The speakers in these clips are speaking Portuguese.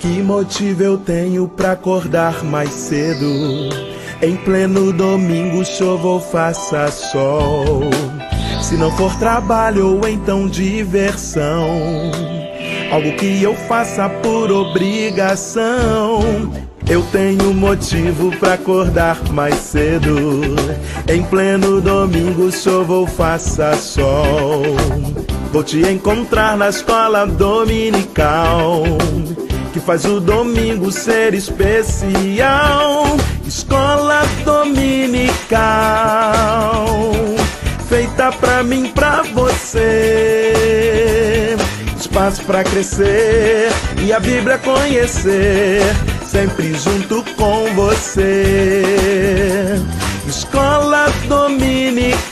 Que motivo eu tenho pra acordar mais cedo? Em pleno domingo, chova ou faça sol. Se não for trabalho ou então diversão, algo que eu faça por obrigação. Eu tenho motivo pra acordar mais cedo. Em pleno domingo, chova ou faça sol. Vou te encontrar na escola dominical, que faz o domingo ser especial. Escola dominical, feita pra mim, pra você. Espaço pra crescer e a Bíblia conhecer, sempre junto com você. Escola dominical,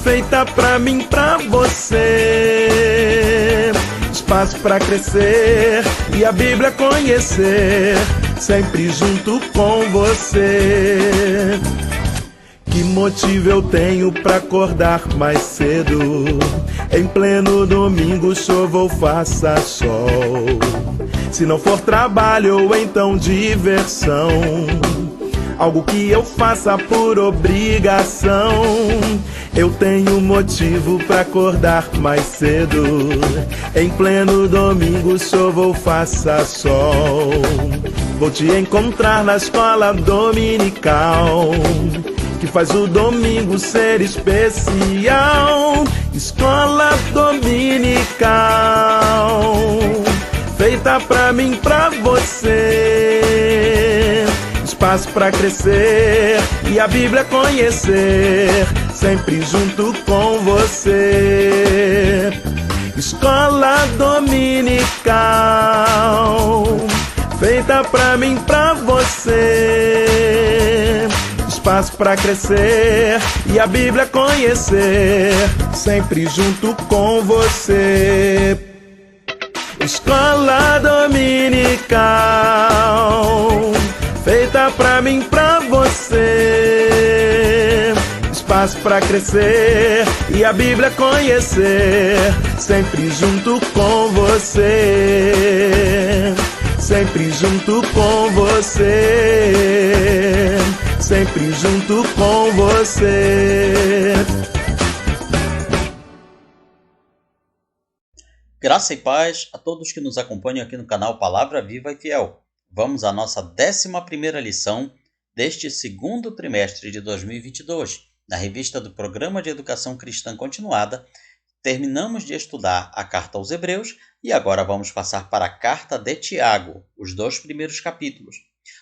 feita pra mim, pra você. Espaço pra crescer e a Bíblia conhecer, sempre junto com você. Que motivo eu tenho pra acordar mais cedo? Em pleno domingo, chova ou faça sol. Se não for trabalho ou então diversão, algo que eu faça por obrigação. Eu tenho motivo pra acordar mais cedo. Em pleno domingo, chova ou faça sol. Vou te encontrar na escola dominical, que faz o domingo ser especial. Escola dominical, feita pra mim, pra você. Espaço pra crescer e a Bíblia conhecer, sempre junto com você. Escola dominical, feita pra mim, pra você. Espaço pra crescer e a Bíblia conhecer, sempre junto com você. Escola dominical, feita pra mim, pra você. Espaço pra crescer e a Bíblia conhecer, sempre junto com você. Sempre junto com você. Sempre junto com você. Graça e paz a todos que nos acompanham aqui no canal Palavra Viva e Fiel. Vamos à nossa 11ª lição deste segundo trimestre de 2022, na revista do Programa de Educação Cristã Continuada. Terminamos de estudar a Carta aos Hebreus e agora vamos passar para a Carta de Tiago, os 2 primeiros capítulos.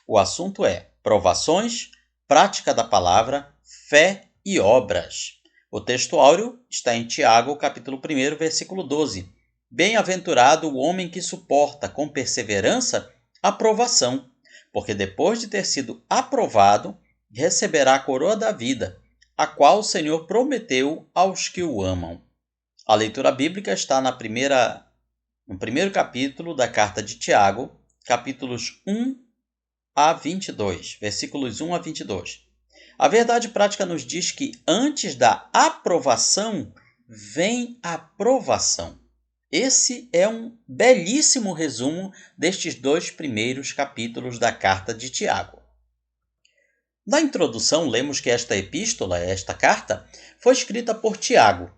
O assunto é provações, prática da palavra, fé e obras. O texto áureo está em Tiago, capítulo 1, versículo 12. Bem-aventurado o homem que suporta com perseverança a provação, porque depois de ter sido aprovado, receberá a coroa da vida, a qual o Senhor prometeu aos que o amam. A leitura bíblica está no primeiro capítulo da carta de Tiago, capítulos 1 a 22, versículos 1 a 22. A verdade prática nos diz que antes da aprovação vem a provação. Esse é um belíssimo resumo destes 2 primeiros capítulos da carta de Tiago. Na introdução, lemos que esta epístola, esta carta, foi escrita por Tiago.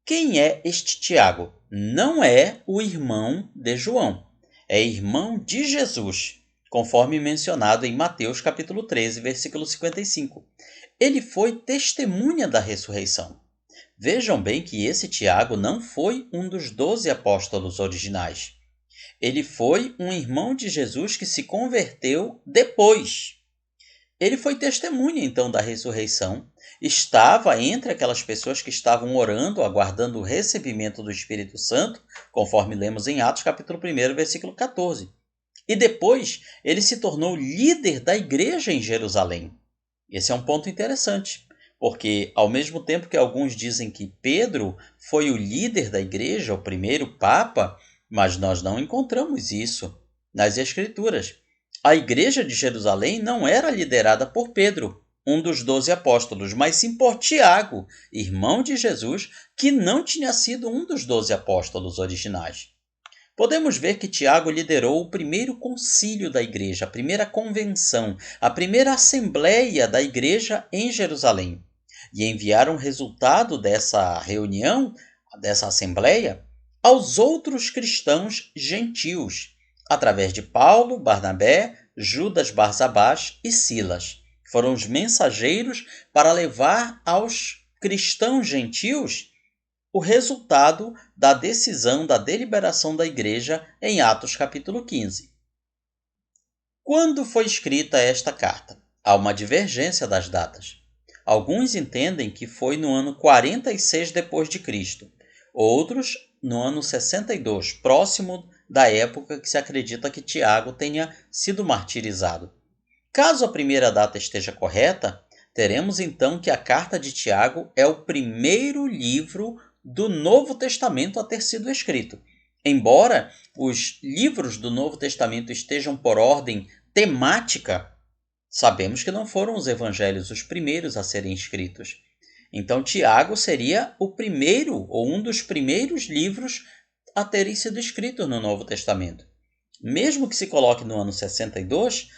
Quem é este Tiago? Não é o irmão de João, é irmão de Jesus, conforme mencionado em Mateus capítulo 13, versículo 55. Ele foi testemunha da ressurreição. Vejam bem que esse Tiago não foi um dos 12 apóstolos originais. Ele foi um irmão de Jesus que se converteu depois. Ele foi testemunha, então, da ressurreição. Estava entre aquelas pessoas que estavam orando, aguardando o recebimento do Espírito Santo, conforme lemos em Atos capítulo 1, versículo 14. E depois, ele se tornou líder da igreja em Jerusalém. Esse é um ponto interessante, porque ao mesmo tempo que alguns dizem que Pedro foi o líder da igreja, o primeiro papa, mas nós não encontramos isso nas Escrituras. A igreja de Jerusalém não era liderada por Pedro, um dos 12 apóstolos, mas sim por Tiago, irmão de Jesus, que não tinha sido um dos 12 apóstolos originais. Podemos ver que Tiago liderou o primeiro concílio da igreja, a primeira convenção, a primeira assembleia da igreja em Jerusalém. E enviaram o resultado dessa reunião, dessa assembleia, aos outros cristãos gentios, através de Paulo, Barnabé, Judas Barsabás e Silas. Foram os mensageiros para levar aos cristãos gentios o resultado da decisão, da deliberação da igreja em Atos capítulo 15. Quando foi escrita esta carta? Há uma divergência das datas. Alguns entendem que foi no ano 46 depois de Cristo, outros no ano 62, próximo da época que se acredita que Tiago tenha sido martirizado. Caso a primeira data esteja correta, teremos então que a carta de Tiago é o primeiro livro do Novo Testamento a ter sido escrito. Embora os livros do Novo Testamento estejam por ordem temática, sabemos que não foram os evangelhos os primeiros a serem escritos. Então Tiago seria o primeiro ou um dos primeiros livros a terem sido escritos no Novo Testamento. Mesmo que se coloque no ano 62,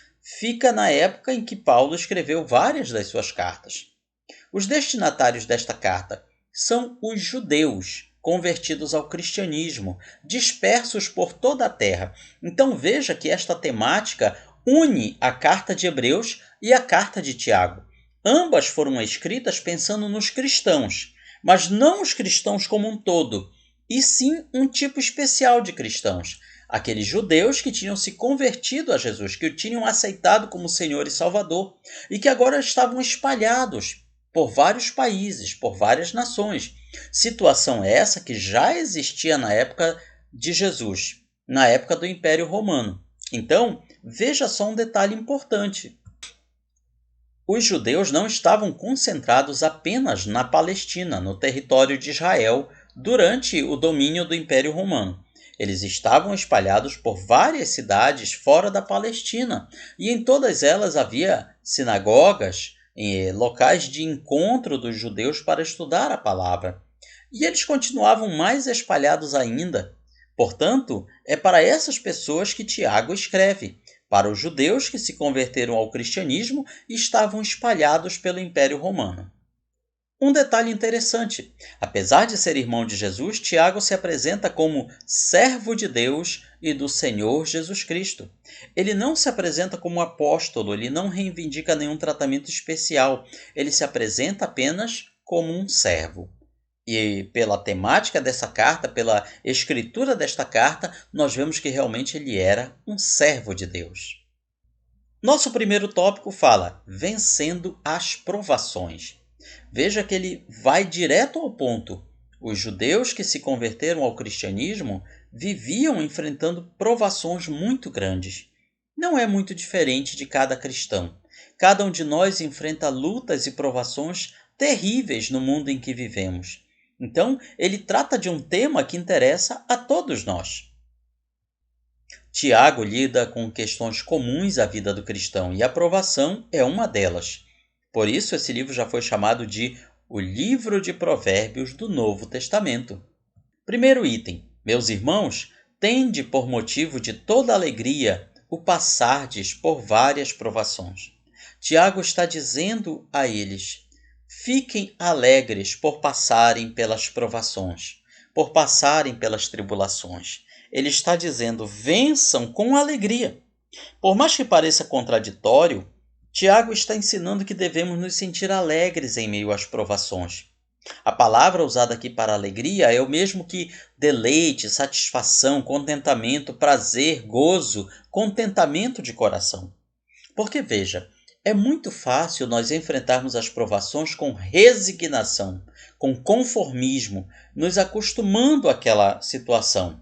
fica na época em que Paulo escreveu várias das suas cartas. Os destinatários desta carta são os judeus convertidos ao cristianismo, dispersos por toda a terra. Então veja que esta temática une a carta de Hebreus e a carta de Tiago. Ambas foram escritas pensando nos cristãos, mas não os cristãos como um todo, e sim um tipo especial de cristãos, aqueles judeus que tinham se convertido a Jesus, que o tinham aceitado como Senhor e Salvador, e que agora estavam espalhados por vários países, por várias nações. Situação essa que já existia na época de Jesus, na época do Império Romano. Então, veja só um detalhe importante. Os judeus não estavam concentrados apenas na Palestina, no território de Israel, durante o domínio do Império Romano. Eles estavam espalhados por várias cidades fora da Palestina, e em todas elas havia sinagogas, locais de encontro dos judeus para estudar a palavra. E eles continuavam mais espalhados ainda. Portanto, é para essas pessoas que Tiago escreve, para os judeus que se converteram ao cristianismo e estavam espalhados pelo Império Romano. Um detalhe interessante: apesar de ser irmão de Jesus, Tiago se apresenta como servo de Deus e do Senhor Jesus Cristo. Ele não se apresenta como apóstolo, ele não reivindica nenhum tratamento especial, ele se apresenta apenas como um servo. E pela temática dessa carta, pela escritura desta carta, nós vemos que realmente ele era um servo de Deus. Nosso primeiro tópico fala vencendo as provações. Veja que ele vai direto ao ponto. Os judeus que se converteram ao cristianismo viviam enfrentando provações muito grandes. Não é muito diferente de cada cristão. Cada um de nós enfrenta lutas e provações terríveis no mundo em que vivemos. Então, ele trata de um tema que interessa a todos nós. Tiago lida com questões comuns à vida do cristão e a provação é uma delas. Por isso, esse livro já foi chamado de o livro de Provérbios do Novo Testamento. Primeiro item: meus irmãos, tende por motivo de toda alegria o passardes por várias provações. Tiago está dizendo a eles: fiquem alegres por passarem pelas provações, por passarem pelas tribulações. Ele está dizendo: vençam com alegria. Por mais que pareça contraditório, Tiago está ensinando que devemos nos sentir alegres em meio às provações. A palavra usada aqui para alegria é o mesmo que deleite, satisfação, contentamento, prazer, gozo, contentamento de coração. Porque veja, é muito fácil nós enfrentarmos as provações com resignação, com conformismo, nos acostumando àquela situação.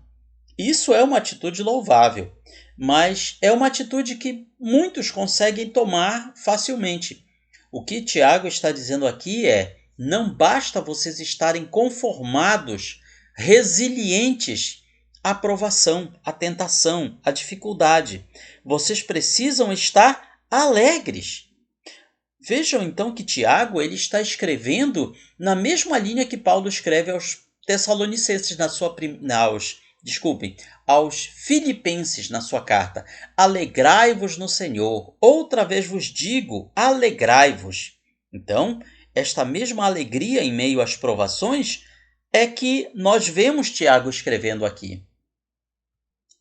Isso é uma atitude louvável, mas é uma atitude que muitos conseguem tomar facilmente. O que Tiago está dizendo aqui é: não basta vocês estarem conformados, resilientes à provação, à tentação, à dificuldade. Vocês precisam estar alegres. Vejam então que Tiago ele está escrevendo na mesma linha que Paulo escreve aos Tessalonicenses, aos aos Filipenses na sua carta: alegrai-vos no Senhor. Outra vez vos digo, alegrai-vos. Então, esta mesma alegria em meio às provações é que nós vemos Tiago escrevendo aqui.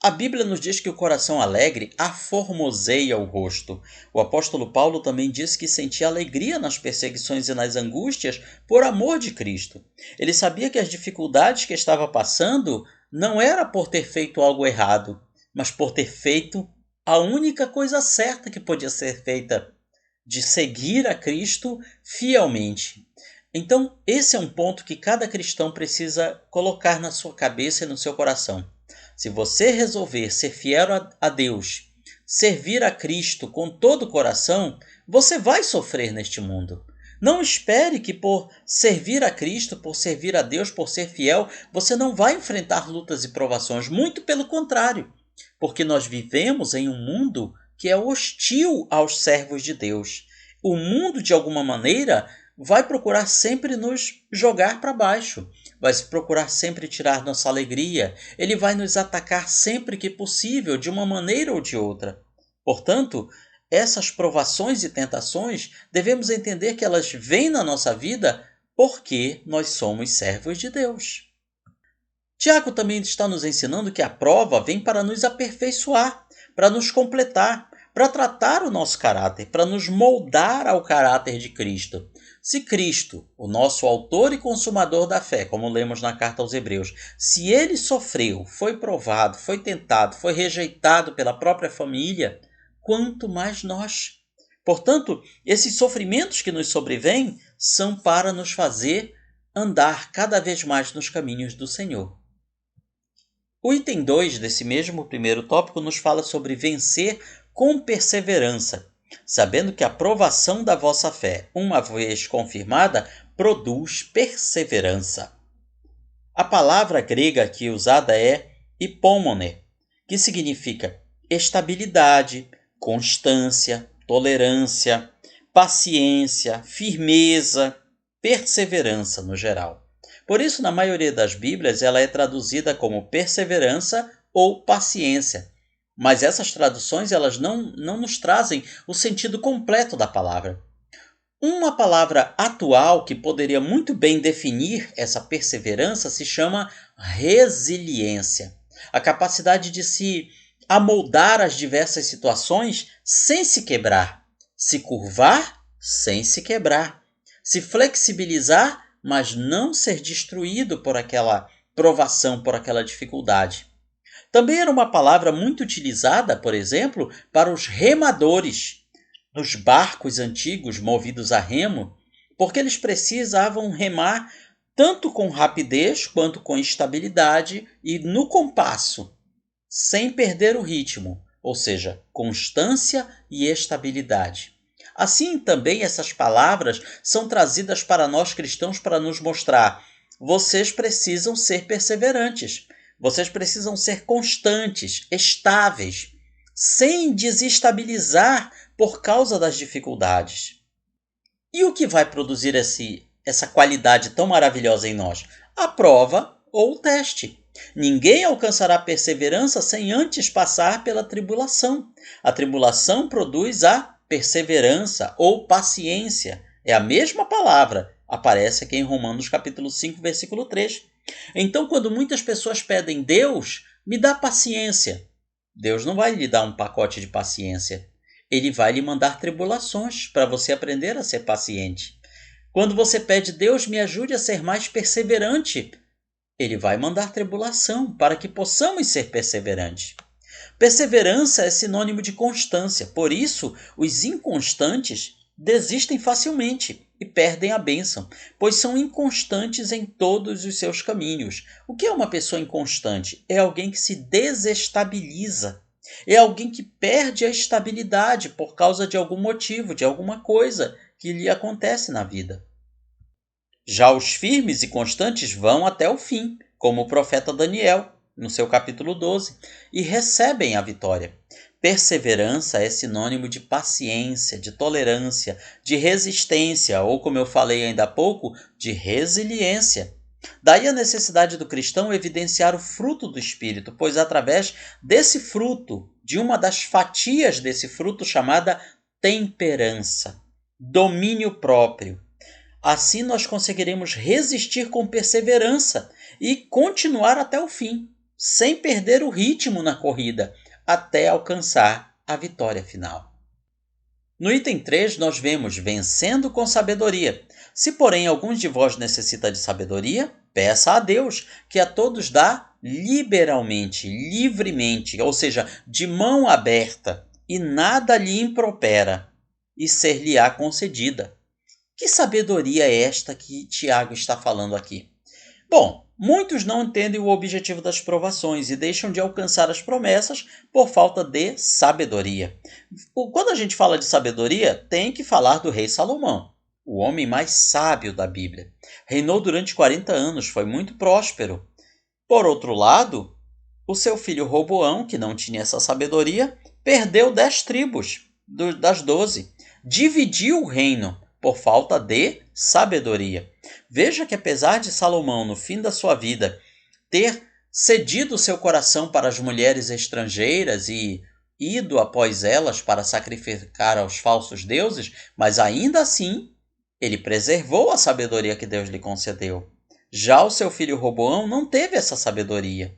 A Bíblia nos diz que o coração alegre aformoseia o rosto. O apóstolo Paulo também disse que sentia alegria nas perseguições e nas angústias por amor de Cristo. Ele sabia que as dificuldades que estava passando não era por ter feito algo errado, mas por ter feito a única coisa certa que podia ser feita, de seguir a Cristo fielmente. Então, esse é um ponto que cada cristão precisa colocar na sua cabeça e no seu coração. Se você resolver ser fiel a Deus, servir a Cristo com todo o coração, você vai sofrer neste mundo. Não espere que por servir a Cristo, por servir a Deus, por ser fiel, você não vai enfrentar lutas e provações. Muito pelo contrário, porque nós vivemos em um mundo que é hostil aos servos de Deus. O mundo, de alguma maneira, vai procurar sempre nos jogar para baixo, vai procurar sempre tirar nossa alegria, ele vai nos atacar sempre que possível, de uma maneira ou de outra. Portanto, essas provações e tentações, devemos entender que elas vêm na nossa vida porque nós somos servos de Deus. Tiago também está nos ensinando que a prova vem para nos aperfeiçoar, para nos completar, para tratar o nosso caráter, para nos moldar ao caráter de Cristo. Se Cristo, o nosso autor e consumador da fé, como lemos na carta aos Hebreus, se ele sofreu, foi provado, foi tentado, foi rejeitado pela própria família, quanto mais nós. Portanto, esses sofrimentos que nos sobrevêm são para nos fazer andar cada vez mais nos caminhos do Senhor. O item 2 desse mesmo primeiro tópico nos fala sobre vencer com perseverança, sabendo que a provação da vossa fé, uma vez confirmada, produz perseverança. A palavra grega aqui usada é hipomone, que significa estabilidade, constância, tolerância, paciência, firmeza, perseverança no geral. Por isso, na maioria das Bíblias, ela é traduzida como perseverança ou paciência. Mas essas traduções elas não nos trazem o sentido completo da palavra. Uma palavra atual que poderia muito bem definir essa perseverança se chama resiliência. A capacidade de se amoldar às diversas situações sem se quebrar, se curvar sem se quebrar, se flexibilizar, mas não ser destruído por aquela provação, por aquela dificuldade. Também era uma palavra muito utilizada, por exemplo, para os remadores nos barcos antigos movidos a remo, porque eles precisavam remar tanto com rapidez quanto com estabilidade e no compasso, sem perder o ritmo, ou seja, constância e estabilidade. Assim também essas palavras são trazidas para nós cristãos para nos mostrar: vocês precisam ser perseverantes, vocês precisam ser constantes, estáveis, sem desestabilizar por causa das dificuldades. E o que vai produzir essa qualidade tão maravilhosa em nós? A prova ou o teste. Ninguém alcançará perseverança sem antes passar pela tribulação. A tribulação produz a perseverança ou paciência. É a mesma palavra. Aparece aqui em Romanos capítulo 5, versículo 3. Então, quando muitas pessoas pedem: Deus, me dá paciência, Deus não vai lhe dar um pacote de paciência. Ele vai lhe mandar tribulações para você aprender a ser paciente. Quando você pede: Deus, me ajude a ser mais perseverante, Ele vai mandar tribulação para que possamos ser perseverantes. Perseverança é sinônimo de constância, por isso os inconstantes desistem facilmente e perdem a bênção, pois são inconstantes em todos os seus caminhos. O que é uma pessoa inconstante? É alguém que se desestabiliza. É alguém que perde a estabilidade por causa de algum motivo, de alguma coisa que lhe acontece na vida. Já os firmes e constantes vão até o fim, como o profeta Daniel, no seu capítulo 12, e recebem a vitória. Perseverança é sinônimo de paciência, de tolerância, de resistência, ou como eu falei ainda há pouco, de resiliência. Daí a necessidade do cristão evidenciar o fruto do Espírito, pois através desse fruto, de uma das fatias desse fruto chamada temperança, domínio próprio, assim nós conseguiremos resistir com perseverança e continuar até o fim, sem perder o ritmo na corrida, até alcançar a vitória final. No item 3, nós vemos vencendo com sabedoria. Se, porém, alguns de vós necessita de sabedoria, peça a Deus, que a todos dá liberalmente, livremente, ou seja, de mão aberta, e nada lhe impropera, e ser-lhe-á concedida. Que sabedoria é esta que Tiago está falando aqui? Bom, muitos não entendem o objetivo das provações e deixam de alcançar as promessas por falta de sabedoria. Quando a gente fala de sabedoria, tem que falar do rei Salomão, o homem mais sábio da Bíblia. Reinou durante 40 anos, foi muito próspero. Por outro lado, o seu filho Roboão, que não tinha essa sabedoria, perdeu 10 tribos das 12. Dividiu o reino por falta de sabedoria. Veja que apesar de Salomão, no fim da sua vida, ter cedido seu coração para as mulheres estrangeiras e ido após elas para sacrificar aos falsos deuses, mas ainda assim ele preservou a sabedoria que Deus lhe concedeu. Já o seu filho Roboão não teve essa sabedoria.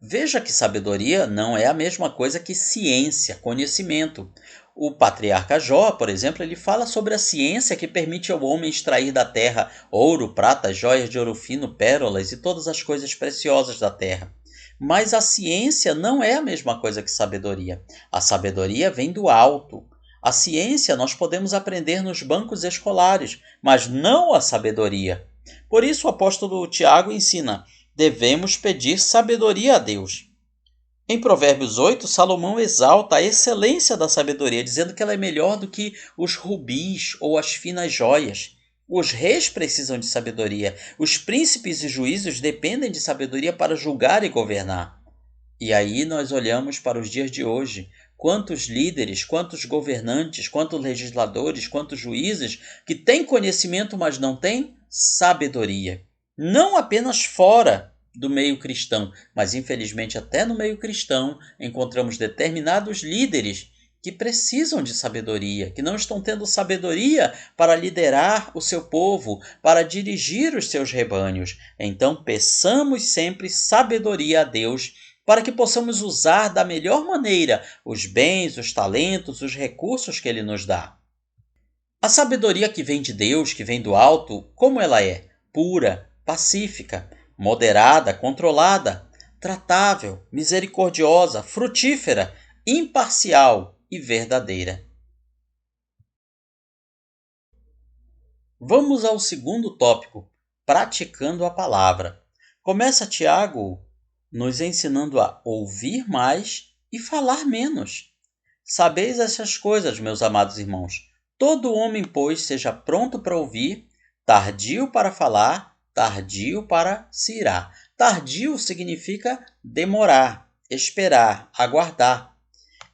Veja que sabedoria não é a mesma coisa que ciência, conhecimento. O patriarca Jó, por exemplo, ele fala sobre a ciência que permite ao homem extrair da terra ouro, prata, joias de ouro fino, pérolas e todas as coisas preciosas da terra. Mas a ciência não é a mesma coisa que sabedoria. A sabedoria vem do alto. A ciência nós podemos aprender nos bancos escolares, mas não a sabedoria. Por isso o apóstolo Tiago ensina: devemos pedir sabedoria a Deus. Em Provérbios 8, Salomão exalta a excelência da sabedoria, dizendo que ela é melhor do que os rubis ou as finas joias. Os reis precisam de sabedoria. Os príncipes e juízes dependem de sabedoria para julgar e governar. E aí nós olhamos para os dias de hoje. Quantos líderes, quantos governantes, quantos legisladores, quantos juízes que têm conhecimento, mas não têm sabedoria. Não apenas fora do meio cristão, mas infelizmente até no meio cristão encontramos determinados líderes que precisam de sabedoria, que não estão tendo sabedoria para liderar o seu povo, para dirigir os seus rebanhos. Então peçamos sempre sabedoria a Deus para que possamos usar da melhor maneira os bens, os talentos, os recursos que Ele nos dá. A sabedoria que vem de Deus, que vem do alto, como ela é? Pura, pacífica, moderada, controlada, tratável, misericordiosa, frutífera, imparcial e verdadeira. Vamos ao segundo tópico, praticando a palavra. Começa Tiago nos ensinando a ouvir mais e falar menos. Sabeis essas coisas, meus amados irmãos. Todo homem, pois, seja pronto para ouvir, tardio para falar, tardio para se irar. Tardio significa demorar, esperar, aguardar.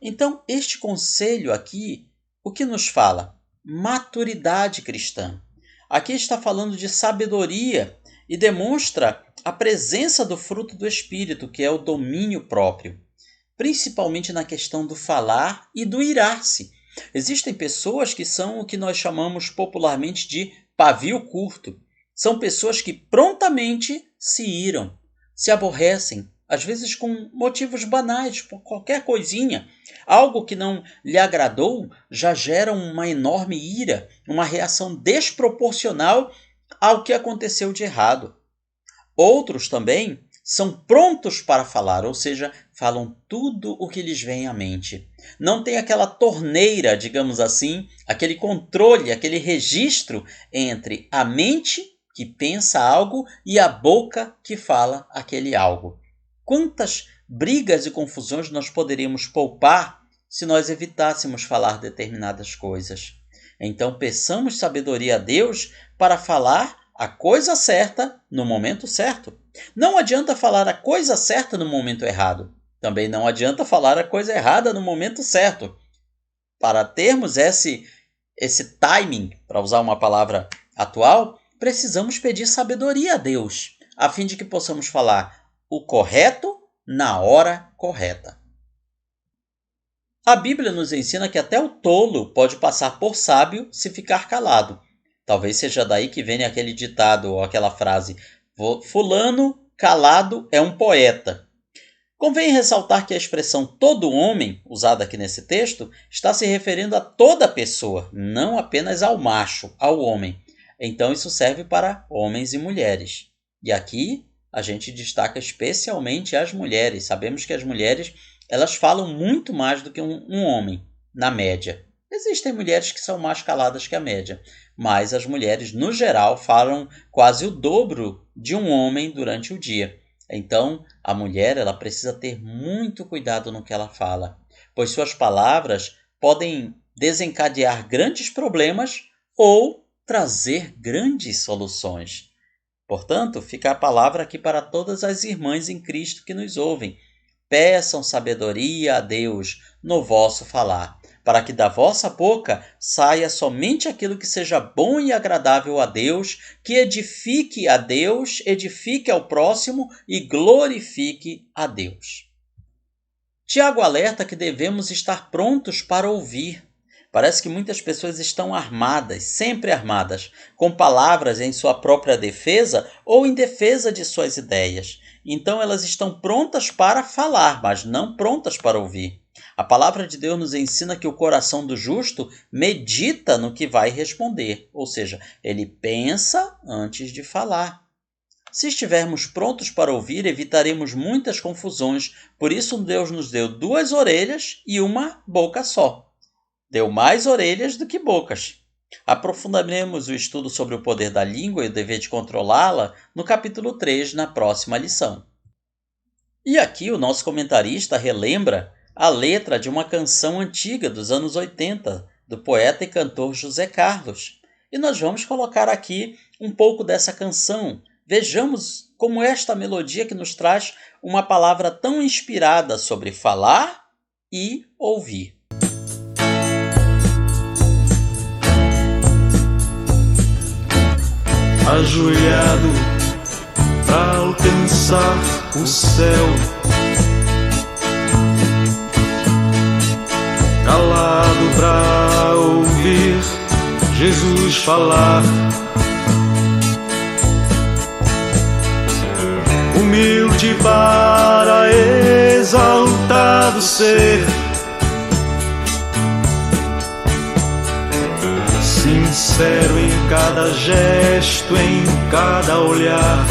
Então, este conselho aqui, o que nos fala? Maturidade cristã. Aqui está falando de sabedoria e demonstra a presença do fruto do Espírito, que é o domínio próprio, principalmente na questão do falar e do irar-se. Existem pessoas que são o que nós chamamos popularmente de pavio curto. São pessoas que prontamente se iram, se aborrecem, às vezes com motivos banais, por qualquer coisinha. Algo que não lhe agradou já gera uma enorme ira, uma reação desproporcional ao que aconteceu de errado. Outros também são prontos para falar, ou seja, falam tudo o que lhes vem à mente. Não tem aquela torneira, digamos assim, aquele controle, aquele registro entre a mente que pensa algo e a boca que fala aquele algo. Quantas brigas e confusões nós poderíamos poupar se nós evitássemos falar determinadas coisas? Então, peçamos sabedoria a Deus para falar a coisa certa no momento certo. Não adianta falar a coisa certa no momento errado. Também não adianta falar a coisa errada no momento certo. Para termos esse timing, para usar uma palavra atual, precisamos pedir sabedoria a Deus, a fim de que possamos falar o correto na hora correta. A Bíblia nos ensina que até o tolo pode passar por sábio se ficar calado. Talvez seja daí que venha aquele ditado ou aquela frase: fulano calado é um poeta. Convém ressaltar que a expressão todo homem, usada aqui nesse texto, está se referindo a toda pessoa, não apenas ao macho, ao homem. Então isso serve para homens e mulheres. E aqui a gente destaca especialmente as mulheres. Sabemos que as mulheres elas falam muito mais do que um homem, na média. Existem mulheres que são mais caladas que a média, mas as mulheres, no geral, falam quase o dobro de um homem durante o dia. Então, a mulher ela precisa ter muito cuidado no que ela fala, pois suas palavras podem desencadear grandes problemas ou trazer grandes soluções. Portanto, fica a palavra aqui para todas as irmãs em Cristo que nos ouvem. Peçam sabedoria a Deus no vosso falar, para que da vossa boca saia somente aquilo que seja bom e agradável a Deus, que edifique a Deus, edifique ao próximo e glorifique a Deus. Tiago alerta que devemos estar prontos para ouvir. Parece que muitas pessoas estão armadas, sempre armadas, com palavras em sua própria defesa ou em defesa de suas ideias. Então elas estão prontas para falar, mas não prontas para ouvir. A palavra de Deus nos ensina que o coração do justo medita no que vai responder, ou seja, ele pensa antes de falar. Se estivermos prontos para ouvir, evitaremos muitas confusões, por isso Deus nos deu 2 orelhas e uma boca só. Deu mais orelhas do que bocas. Aprofundaremos o estudo sobre o poder da língua e o dever de controlá-la no capítulo 3, na próxima lição. E aqui o nosso comentarista relembra a letra de uma canção antiga dos anos 80, do poeta e cantor José Carlos. E nós vamos colocar aqui um pouco dessa canção. Vejamos como esta melodia que nos traz uma palavra tão inspirada sobre falar e ouvir. Ajoelhado para alcançar o céu, calado para ouvir Jesus falar, humilde para exaltado ser, sincero em cada gesto, em cada olhar.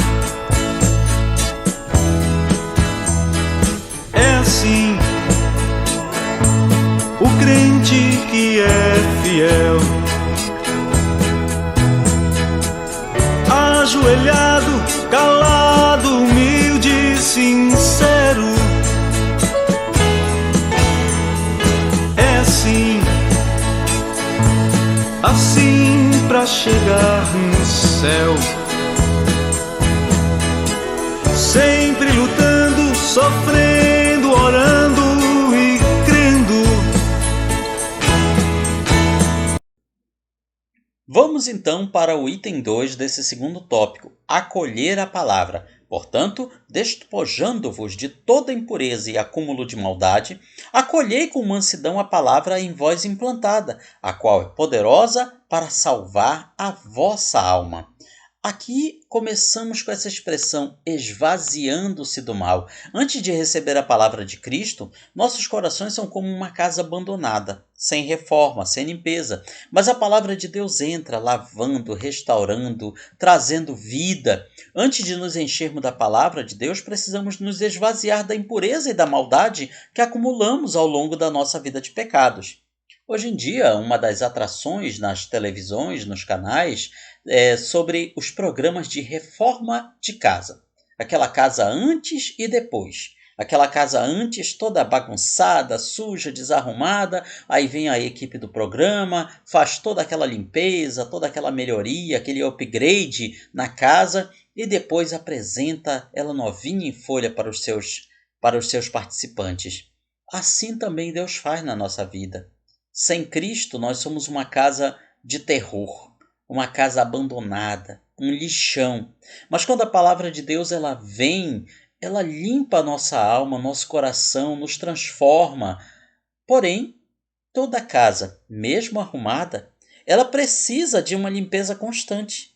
É assim o crente que é fiel, ajoelhado, calado, humilde, sincero. É assim pra chegar no céu, sempre lutando, sofrendo, orando e crendo. Vamos então para o item 2 desse segundo tópico, acolher a palavra. Portanto, despojando-vos de toda impureza e acúmulo de maldade, acolhei com mansidão a palavra em vós implantada, a qual é poderosa para salvar a vossa alma. Aqui começamos com essa expressão, esvaziando-se do mal. Antes de receber a palavra de Cristo, nossos corações são como uma casa abandonada, sem reforma, sem limpeza. Mas a palavra de Deus entra, lavando, restaurando, trazendo vida. Antes de nos enchermos da palavra de Deus, precisamos nos esvaziar da impureza e da maldade que acumulamos ao longo da nossa vida de pecados. Hoje em dia, uma das atrações nas televisões, nos canais, é sobre os programas de reforma de casa. Aquela casa antes e depois. Aquela casa antes toda bagunçada, suja, desarrumada, aí vem a equipe do programa, faz toda aquela limpeza, toda aquela melhoria, aquele upgrade na casa e depois apresenta ela novinha em folha para os seus participantes. Assim também Deus faz na nossa vida. Sem Cristo, nós somos uma casa de terror. uma casa abandonada, um lixão. Mas quando a palavra de Deus ela vem, ela limpa a nossa alma, nosso coração, nos transforma. Porém, toda casa, mesmo arrumada, ela precisa de uma limpeza constante.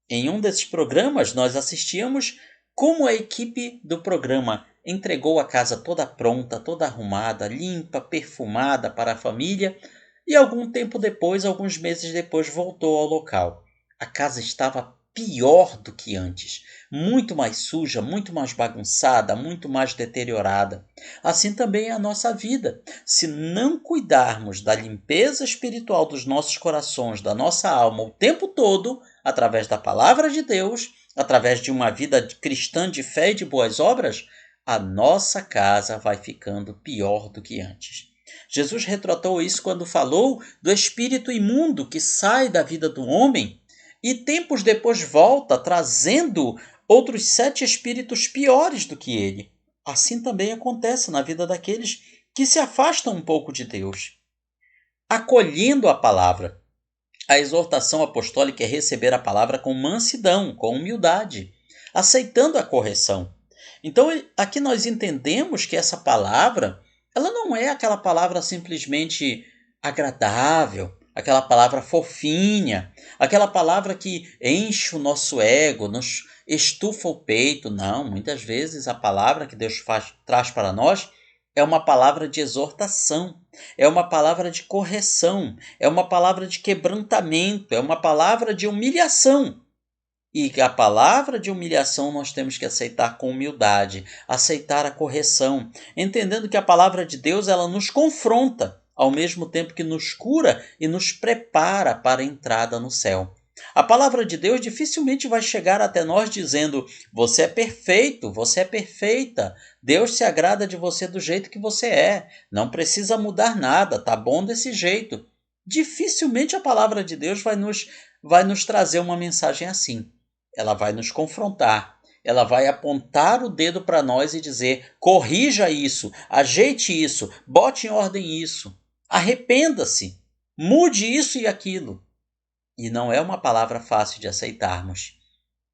Em um desses programas, nós assistíamos como a equipe do programa entregou a casa toda pronta, toda arrumada, limpa, perfumada para a família e algum tempo depois, alguns meses depois, voltou ao local. A casa estava pior do que antes, muito mais suja, muito mais bagunçada, muito mais deteriorada. Assim também é a nossa vida. Se não cuidarmos da limpeza espiritual dos nossos corações, da nossa alma o tempo todo, através da palavra de Deus, através de uma vida cristã de fé e de boas obras, a nossa casa vai ficando pior do que antes. Jesus retratou isso quando falou do espírito imundo que sai da vida do homem e tempos depois volta trazendo outros 7 espíritos piores do que ele. Assim também acontece na vida daqueles que se afastam um pouco de Deus. Acolhendo a palavra. A exortação apostólica é receber a palavra com mansidão, com humildade, aceitando a correção. Então, aqui nós entendemos que essa palavra, ela não é aquela palavra simplesmente agradável, aquela palavra fofinha, aquela palavra que enche o nosso ego, nos estufa o peito. Não, muitas vezes a palavra que Deus traz para nós é uma palavra de exortação, é uma palavra de correção, é uma palavra de quebrantamento, é uma palavra de humilhação. E a palavra de humilhação nós temos que aceitar com humildade, aceitar a correção, entendendo que a palavra de Deus ela nos confronta, ao mesmo tempo que nos cura e nos prepara para a entrada no céu. A palavra de Deus dificilmente vai chegar até nós dizendo: você é perfeito, você é perfeita, Deus se agrada de você do jeito que você é, não precisa mudar nada, tá bom desse jeito. Dificilmente a palavra de Deus vai nos trazer uma mensagem assim. Ela vai nos confrontar, ela vai apontar o dedo para nós e dizer: corrija isso, ajeite isso, bote em ordem isso, arrependa-se, mude isso e aquilo. E não é uma palavra fácil de aceitarmos.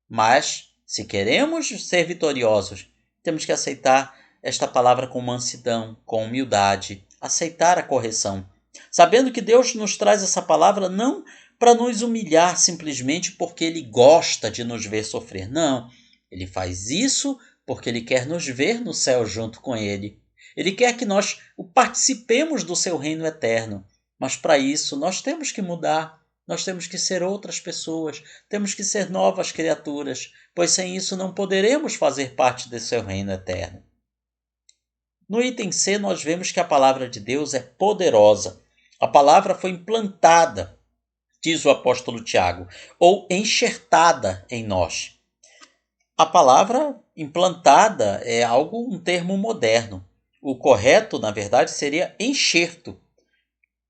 Mas, se queremos ser vitoriosos, temos que aceitar esta palavra com mansidão, com humildade, aceitar a correção, sabendo que Deus nos traz essa palavra não para nos humilhar simplesmente porque Ele gosta de nos ver sofrer. Não, Ele faz isso porque Ele quer nos ver no céu junto com Ele. Ele quer que nós participemos do seu reino eterno. Mas para isso nós temos que mudar, nós temos que ser outras pessoas, temos que ser novas criaturas, pois sem isso não poderemos fazer parte do seu reino eterno. No item C nós vemos que a palavra de Deus é poderosa. A palavra foi implantada, diz o apóstolo Tiago, ou enxertada em nós. A palavra implantada é um termo moderno. O correto, na verdade, seria enxerto.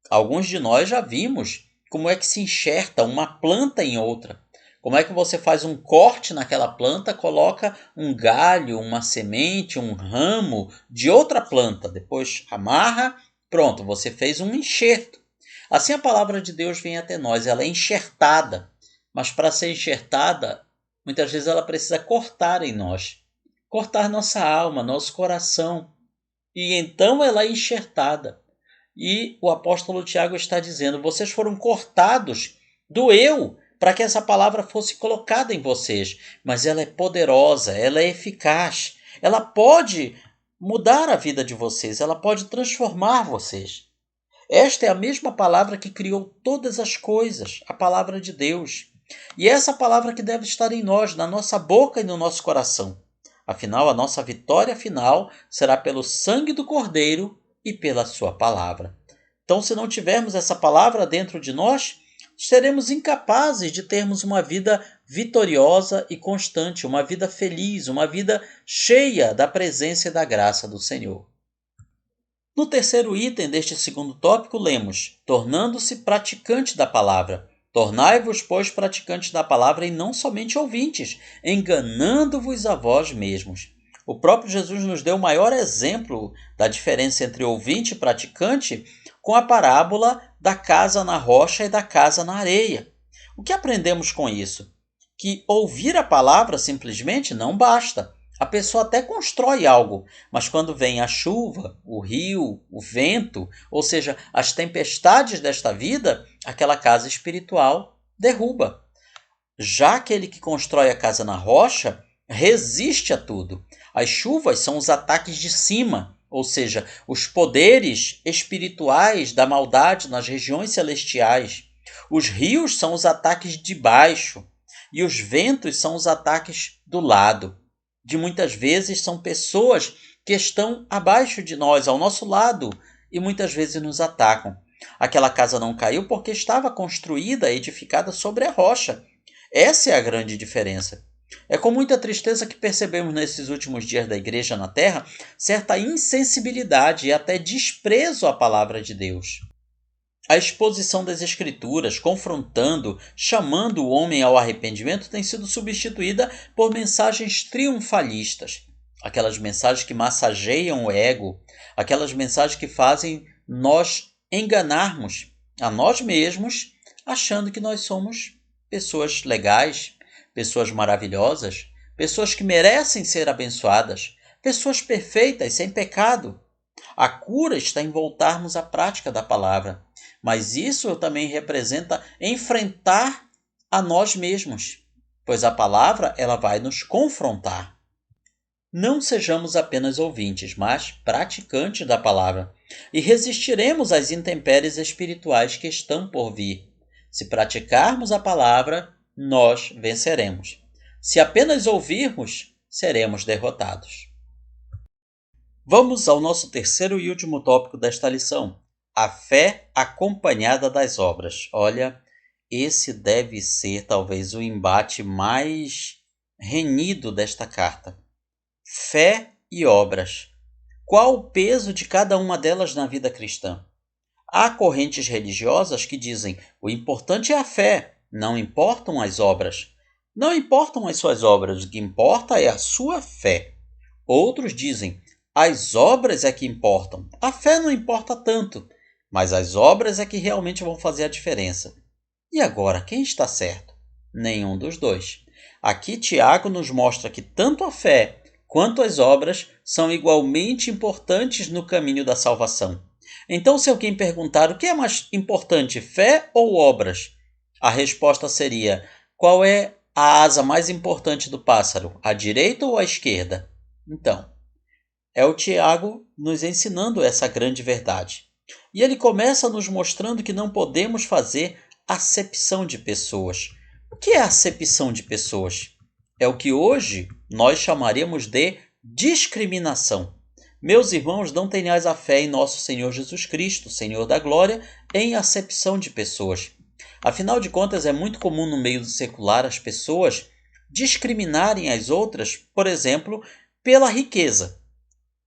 Alguns de nós já vimos como é que se enxerta uma planta em outra. Como é que você faz um corte naquela planta, coloca um galho, uma semente, um ramo de outra planta, depois amarra, pronto, você fez um enxerto. Assim a palavra de Deus vem até nós, ela é enxertada, mas para ser enxertada, muitas vezes ela precisa cortar em nós, cortar nossa alma, nosso coração, e então ela é enxertada. E o apóstolo Tiago está dizendo: vocês foram cortados do eu para que essa palavra fosse colocada em vocês, mas ela é poderosa, ela é eficaz, ela pode mudar a vida de vocês, ela pode transformar vocês. Esta é a mesma palavra que criou todas as coisas, a palavra de Deus. E é essa palavra que deve estar em nós, na nossa boca e no nosso coração. Afinal, a nossa vitória final será pelo sangue do Cordeiro e pela sua palavra. Então, se não tivermos essa palavra dentro de nós, seremos incapazes de termos uma vida vitoriosa e constante, uma vida feliz, uma vida cheia da presença e da graça do Senhor. No terceiro item deste segundo tópico, lemos: tornando-se praticante da palavra. Tornai-vos, pois, praticantes da palavra e não somente ouvintes, enganando-vos a vós mesmos. O próprio Jesus nos deu o maior exemplo da diferença entre ouvinte e praticante com a parábola da casa na rocha e da casa na areia. O que aprendemos com isso? Que ouvir a palavra simplesmente não basta. A pessoa até constrói algo, mas quando vem a chuva, o rio, o vento, ou seja, as tempestades desta vida, aquela casa espiritual derruba. Já aquele que constrói a casa na rocha resiste a tudo. As chuvas são os ataques de cima, ou seja, os poderes espirituais da maldade nas regiões celestiais. Os rios são os ataques de baixo e os ventos são os ataques do lado. De muitas vezes são pessoas que estão abaixo de nós, ao nosso lado, e muitas vezes nos atacam. Aquela casa não caiu porque estava construída, edificada sobre a rocha. Essa é a grande diferença. É com muita tristeza que percebemos nesses últimos dias da igreja na terra certa insensibilidade e até desprezo à palavra de Deus. A exposição das Escrituras, confrontando, chamando o homem ao arrependimento, tem sido substituída por mensagens triunfalistas. Aquelas mensagens que massageiam o ego, aquelas mensagens que fazem nós enganarmos a nós mesmos, achando que nós somos pessoas legais, pessoas maravilhosas, pessoas que merecem ser abençoadas, pessoas perfeitas, sem pecado. A cura está em voltarmos à prática da palavra. Mas isso também representa enfrentar a nós mesmos, pois a palavra ela vai nos confrontar. Não sejamos apenas ouvintes, mas praticantes da palavra, e resistiremos às intempéries espirituais que estão por vir. Se praticarmos a palavra, nós venceremos. Se apenas ouvirmos, seremos derrotados. Vamos ao nosso terceiro e último tópico desta lição. A fé acompanhada das obras. Olha, esse deve ser talvez o embate mais renhido desta carta. Fé e obras. Qual o peso de cada uma delas na vida cristã? Há correntes religiosas que dizem: o importante é a fé, não importam as obras. Não importam as suas obras, o que importa é a sua fé. Outros dizem: as obras é que importam, a fé não importa tanto. Mas as obras é que realmente vão fazer a diferença. E agora, quem está certo? Nenhum dos dois. Aqui Tiago nos mostra que tanto a fé quanto as obras são igualmente importantes no caminho da salvação. Então, se alguém perguntar o que é mais importante, fé ou obras? A resposta seria: qual é a asa mais importante do pássaro, a direita ou a esquerda? Então, é o Tiago nos ensinando essa grande verdade. E ele começa nos mostrando que não podemos fazer acepção de pessoas. O que é acepção de pessoas? É o que hoje nós chamaríamos de discriminação. Meus irmãos, não tenhais a fé em nosso Senhor Jesus Cristo, Senhor da glória, em acepção de pessoas. Afinal de contas, é muito comum no meio do secular as pessoas discriminarem as outras, por exemplo, pela riqueza.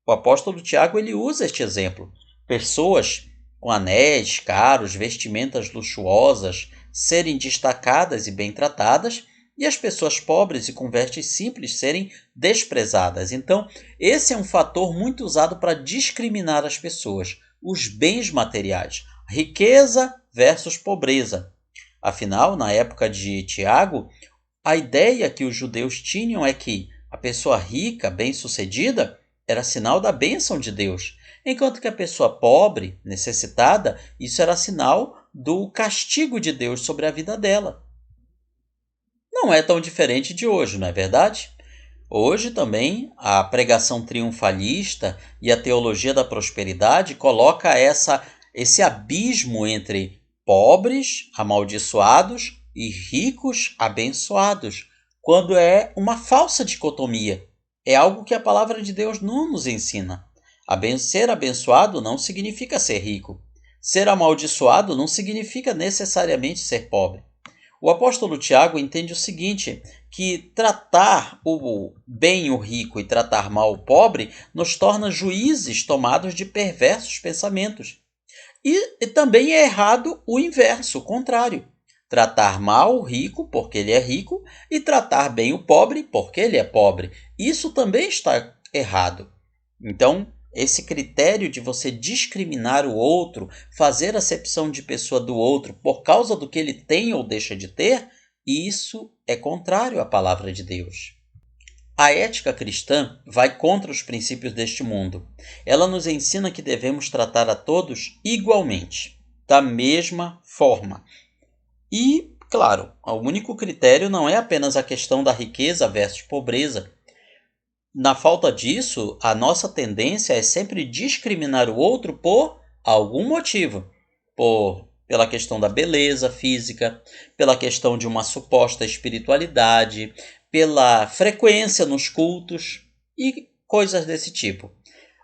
O apóstolo Tiago ele usa este exemplo. Pessoas com anéis caros, vestimentas luxuosas, serem destacadas e bem tratadas, e as pessoas pobres e com vestes simples serem desprezadas. Então, esse é um fator muito usado para discriminar as pessoas, os bens materiais, riqueza versus pobreza. Afinal, na época de Tiago, a ideia que os judeus tinham é que a pessoa rica, bem-sucedida, era sinal da bênção de Deus, enquanto que a pessoa pobre, necessitada, isso era sinal do castigo de Deus sobre a vida dela. Não é tão diferente de hoje, não é verdade? Hoje também a pregação triunfalista e a teologia da prosperidade coloca esse abismo entre pobres, amaldiçoados, e ricos, abençoados, quando é uma falsa dicotomia. É algo que a palavra de Deus não nos ensina. Ser abençoado não significa ser rico. Ser amaldiçoado não significa necessariamente ser pobre. O apóstolo Tiago entende o seguinte, que tratar o bem o rico e tratar mal o pobre nos torna juízes tomados de perversos pensamentos. E também é errado o inverso, o contrário. Tratar mal o rico porque ele é rico e tratar bem o pobre porque ele é pobre. Isso também está errado. Então, Esse critério de você discriminar o outro, fazer acepção de pessoa do outro por causa do que ele tem ou deixa de ter, isso é contrário à palavra de Deus. A ética cristã vai contra os princípios deste mundo. Ela nos ensina que devemos tratar a todos igualmente, da mesma forma. E, claro, o único critério não é apenas a questão da riqueza versus pobreza. Na falta disso, a nossa tendência é sempre discriminar o outro por algum motivo. Pela questão da beleza física, pela questão de uma suposta espiritualidade, pela frequência nos cultos e coisas desse tipo.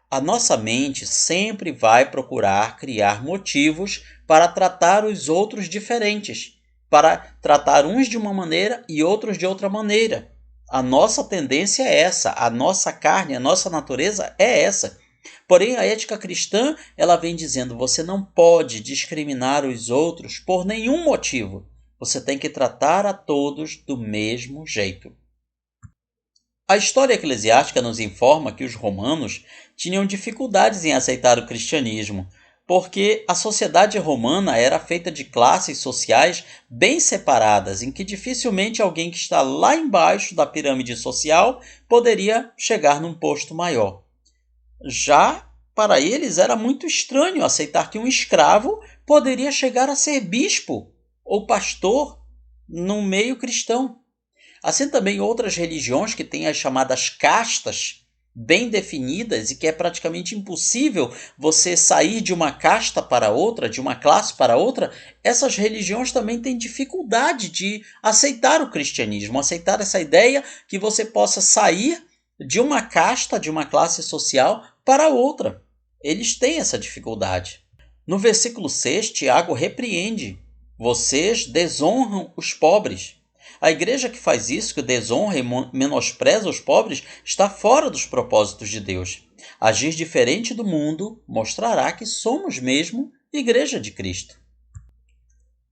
A nossa mente sempre vai procurar criar motivos para tratar os outros diferentes, para tratar uns de uma maneira e outros de outra maneira. A nossa tendência é essa, a nossa carne, a nossa natureza é essa. Porém, a ética cristã, ela vem dizendo, você não pode discriminar os outros por nenhum motivo. Você tem que tratar a todos do mesmo jeito. A história eclesiástica nos informa que os romanos tinham dificuldades em aceitar o cristianismo, porque a sociedade romana era feita de classes sociais bem separadas, em que dificilmente alguém que está lá embaixo da pirâmide social poderia chegar num posto maior. Já para eles era muito estranho aceitar que um escravo poderia chegar a ser bispo ou pastor no meio cristão. Assim também outras religiões que têm as chamadas castas bem definidas e que é praticamente impossível você sair de uma casta para outra, de uma classe para outra, essas religiões também têm dificuldade de aceitar o cristianismo, aceitar essa ideia que você possa sair de uma casta, de uma classe social para outra. Eles têm essa dificuldade. No versículo 6, Tiago repreende: vocês desonram os pobres. A igreja que faz isso, que desonra e menospreza os pobres, está fora dos propósitos de Deus. Agir diferente do mundo mostrará que somos mesmo igreja de Cristo.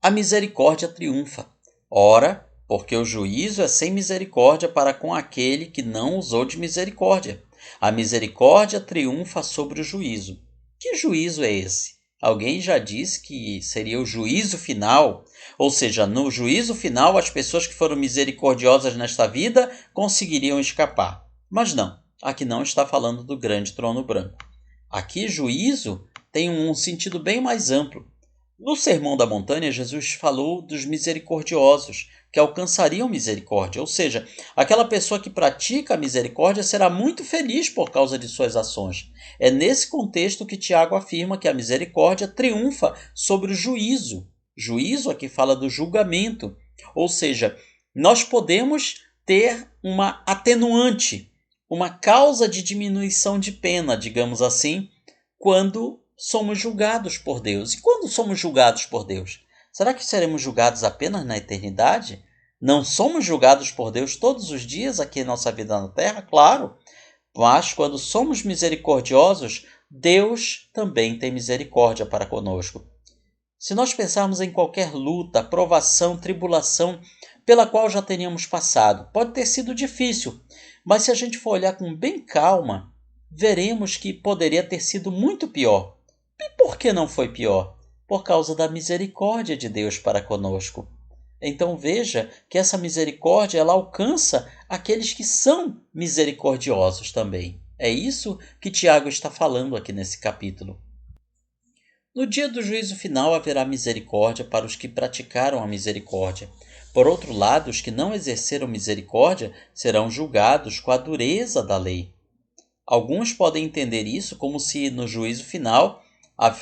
A misericórdia triunfa. Ora, porque o juízo é sem misericórdia para com aquele que não usou de misericórdia. A misericórdia triunfa sobre o juízo. Que juízo é esse? Alguém já disse que seria o juízo final, ou seja, no juízo final as pessoas que foram misericordiosas nesta vida conseguiriam escapar. Mas não, aqui não está falando do grande trono branco. Aqui juízo tem um sentido bem mais amplo. No Sermão da Montanha, Jesus falou dos misericordiosos, que alcançariam misericórdia, ou seja, aquela pessoa que pratica a misericórdia será muito feliz por causa de suas ações. É nesse contexto que Tiago afirma que a misericórdia triunfa sobre o juízo. Juízo aqui fala do julgamento, ou seja, nós podemos ter uma atenuante, uma causa de diminuição de pena, digamos assim, quando somos julgados por Deus. E quando somos julgados por Deus? Será que seremos julgados apenas na eternidade? Não somos julgados por Deus todos os dias aqui em nossa vida na terra? Claro. Mas quando somos misericordiosos, Deus também tem misericórdia para conosco. Se nós pensarmos em qualquer luta, provação, tribulação pela qual já teríamos passado, pode ter sido difícil, mas se a gente for olhar com bem calma, veremos que poderia ter sido muito pior. E por que não foi pior? Por causa da misericórdia de Deus para conosco. Então veja que essa misericórdia ela alcança aqueles que são misericordiosos também. É isso que Tiago está falando aqui nesse capítulo. No dia do juízo final haverá misericórdia para os que praticaram a misericórdia. Por outro lado, os que não exerceram misericórdia serão julgados com a dureza da lei. Alguns podem entender isso como se no juízo final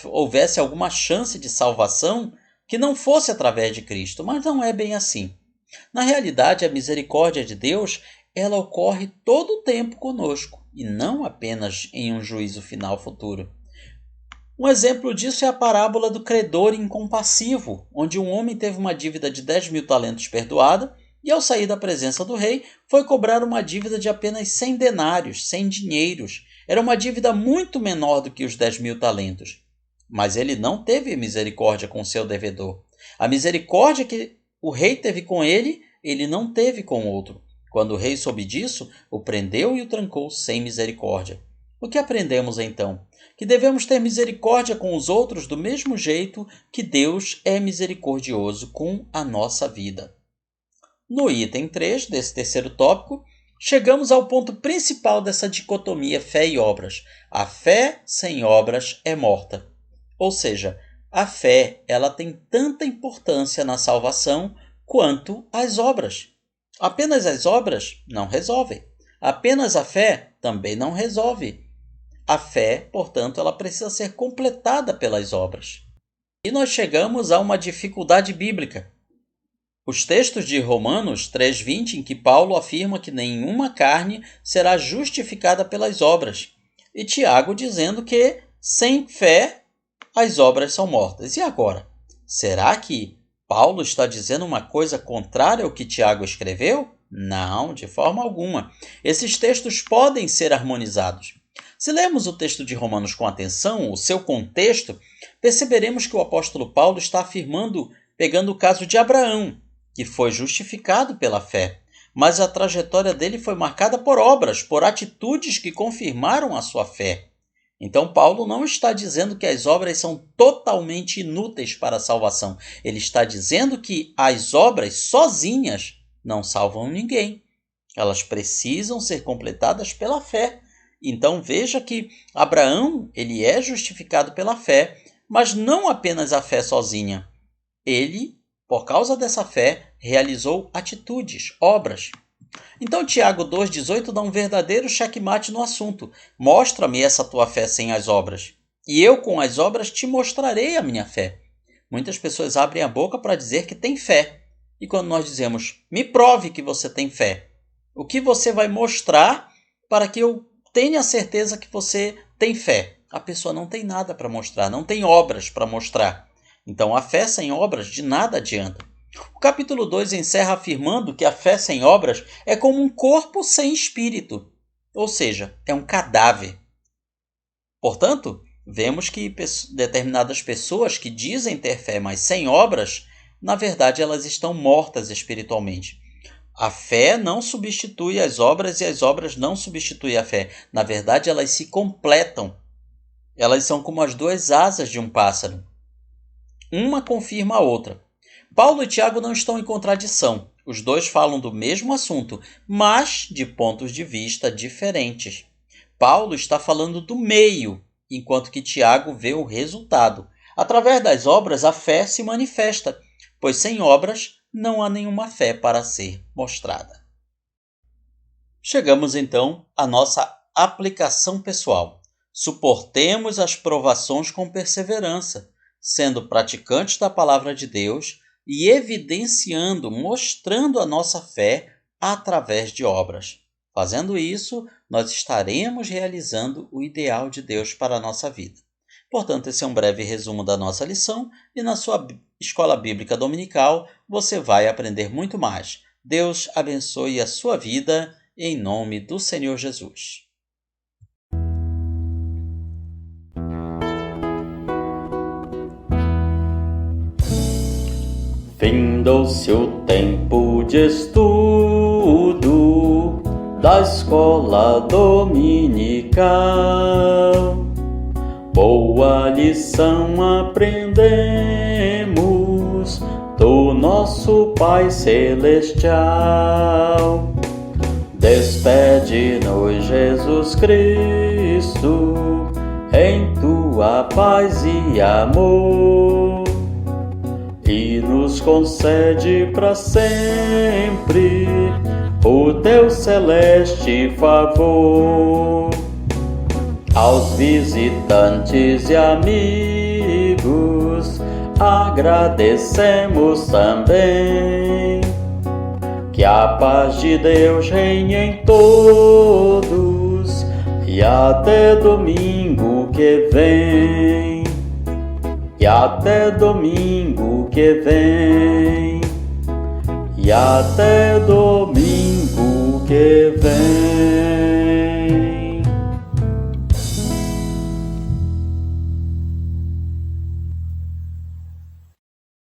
houvesse alguma chance de salvação que não fosse através de Cristo, mas não é bem assim. Na realidade, a misericórdia de Deus ela ocorre todo o tempo conosco, e não apenas em um juízo final futuro. Um exemplo disso é a parábola do credor incompassivo, onde um homem teve uma dívida de 10.000 talentos perdoada e, ao sair da presença do rei, foi cobrar uma dívida de apenas 100 denários, 100 dinheiros. Era uma dívida muito menor do que os 10.000 talentos. Mas ele não teve misericórdia com seu devedor. A misericórdia que o rei teve com ele, ele não teve com outro. Quando o rei soube disso, o prendeu e o trancou sem misericórdia. O que aprendemos então? Que devemos ter misericórdia com os outros do mesmo jeito que Deus é misericordioso com a nossa vida. No item 3 desse terceiro tópico, chegamos ao ponto principal dessa dicotomia fé e obras. A fé sem obras é morta. Ou seja, a fé ela tem tanta importância na salvação quanto as obras. Apenas as obras não resolvem. Apenas a fé também não resolve. A fé, portanto, ela precisa ser completada pelas obras. E nós chegamos a uma dificuldade bíblica. Os textos de Romanos 3,20, em que Paulo afirma que nenhuma carne será justificada pelas obras. E Tiago dizendo que, sem fé, as obras são mortas. E agora? Será que Paulo está dizendo uma coisa contrária ao que Tiago escreveu? Não, de forma alguma. Esses textos podem ser harmonizados. Se lermos o texto de Romanos com atenção, o seu contexto, perceberemos que o apóstolo Paulo está afirmando, pegando o caso de Abraão, que foi justificado pela fé, mas a trajetória dele foi marcada por obras, por atitudes que confirmaram a sua fé. Então Paulo não está dizendo que as obras são totalmente inúteis para a salvação. Ele está dizendo que as obras sozinhas não salvam ninguém. Elas precisam ser completadas pela fé. Então veja que Abraão ele é justificado pela fé, mas não apenas a fé sozinha. Ele, por causa dessa fé, realizou atitudes, obras. Então Tiago 2,18 dá um verdadeiro checkmate no assunto. Mostra-me essa tua fé sem as obras, e eu com as obras te mostrarei a minha fé. Muitas pessoas abrem a boca para dizer que tem fé. E quando nós dizemos, me prove que você tem fé, o que você vai mostrar para que eu tenha certeza que você tem fé? A pessoa não tem nada para mostrar, não tem obras para mostrar. Então a fé sem obras de nada adianta. O capítulo 2 encerra afirmando que a fé sem obras é como um corpo sem espírito, ou seja, é um cadáver. Portanto, vemos que determinadas pessoas que dizem ter fé, mas sem obras, na verdade elas estão mortas espiritualmente. A fé não substitui as obras e as obras não substituem a fé. Na verdade, elas se completam. Elas são como as duas asas de um pássaro. Uma confirma a outra. Paulo e Tiago não estão em contradição. Os dois falam do mesmo assunto, mas de pontos de vista diferentes. Paulo está falando do meio, enquanto que Tiago vê o resultado. Através das obras, a fé se manifesta, pois sem obras não há nenhuma fé para ser mostrada. Chegamos então à nossa aplicação pessoal. Suportemos as provações com perseverança, sendo praticantes da palavra de Deus e evidenciando, mostrando a nossa fé através de obras. Fazendo isso, nós estaremos realizando o ideal de Deus para a nossa vida. Portanto, esse é um breve resumo da nossa lição e na sua escola bíblica dominical você vai aprender muito mais. Deus abençoe a sua vida em nome do Senhor Jesus. Findou-se o tempo de estudo da escola dominical. Boa lição aprendemos do nosso Pai Celestial. Despede-nos, Jesus Cristo, em tua paz e amor, e nos concede para sempre o teu celeste favor. Aos visitantes e amigos agradecemos também. Que a paz de Deus reine em todos e até domingo que vem. E até domingo que vem. E até domingo que vem.